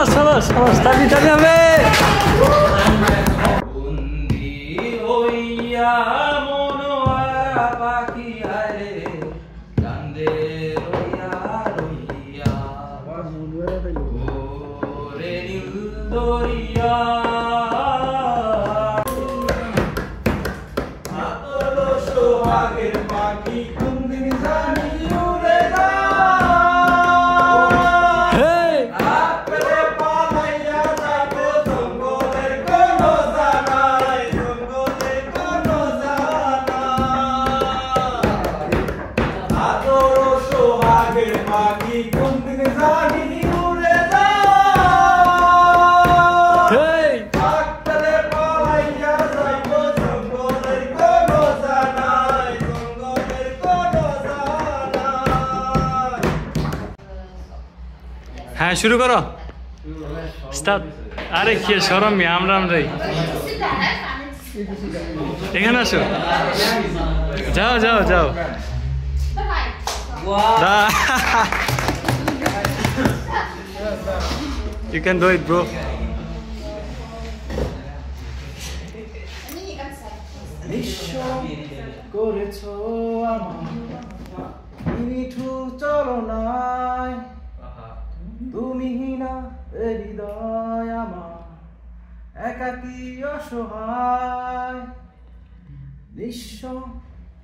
সাবাস সাবাস তালি তালি হবে হ্যাঁ শুরু করো স্টার্ট আরে কি শরম আমরা আমরাই এখানে আসো যাও যাও যাও You can do it, bro. করেছো নিঠুর চলনায় তুমি না হৃদয় আমার একাকী অসহায় নিঃস্ব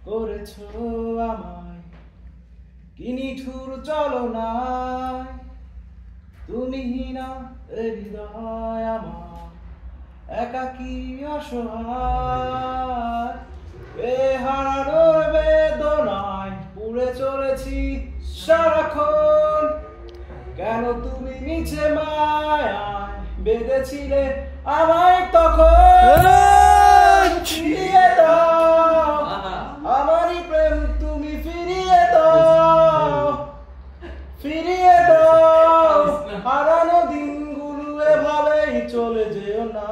করেছো আমায় কি নিঠুর চলনায় তুমি না হৃদয় আমার একাকী অসহায় হারানোর বেদনায় পুড়ে চলেছি সারাক্ষণ কেন তুমি নিচে মায়ায় বেঁধেছিলে আমায় তখন ফিরিয়ে দাও আমারই প্রেম তুমি ফিরিয়ে দাও হারানো দিনগুলো এভাবেই চলে যেও না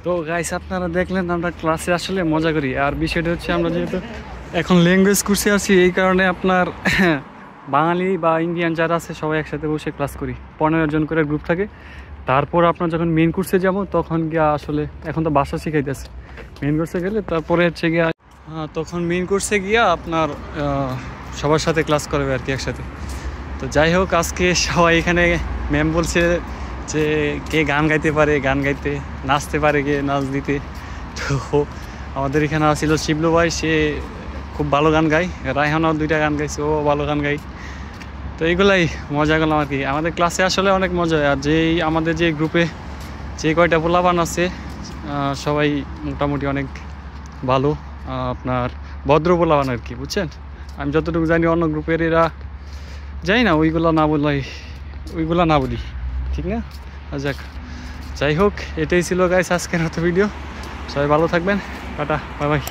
তো গাইস আপনারা দেখলেন আমরা ক্লাসে আসলে মজা করি, আর বিষয়টা হচ্ছে আমরা যেহেতু এখন ল্যাঙ্গুয়েজ কোর্সে আছি এই কারণে আপনার বাঙালি বা ইন্ডিয়ান যারা আছে সবাই একসাথে বসে ক্লাস করি, 15 জন করে গ্রুপ থাকে। তারপর আপনার যখন মেন কোর্সে যাব তখন গিয়া আসলে এখন তো ভাষা শিখাইতেছে, মেন কোর্সে গেলে তারপরে হচ্ছে গিয়া তখন মেন কোর্সে গিয়া আপনার সবার সাথে ক্লাস করবে আর কি একসাথে। তো যাই হোক আজকে সবাই এখানে ম্যাম বলছে যে কে গান গাইতে পারে গান গাইতে, নাচতে পারে কে নাচ দিতে। তো আমাদের এখানে ছিল শিবলু ভাই, সে খুব ভালো গান গায়, রায়হানাও 2টা গান গাইছে, ও ভালো গান গায়। তো এইগুলাই মজা করলাম আর কি। আমাদের ক্লাসে আসলে অনেক মজা হয়, আর যেই আমাদের যে গ্রুপে যে কয়টা পোলাপান আছে সবাই মোটামুটি অনেক ভালো, আপনার ভদ্র পোলাপান আর কি, বুঝছেন। আমি যতটুকু জানি অন্য গ্রুপের এরা যাই না ওইগুলো না বলি, ঠিক না? যাক, যাই হোক এটাই ছিল গাইস আজকের মতো ভিডিও। সবাই ভালো থাকবেন, টাটা, বাই বাই।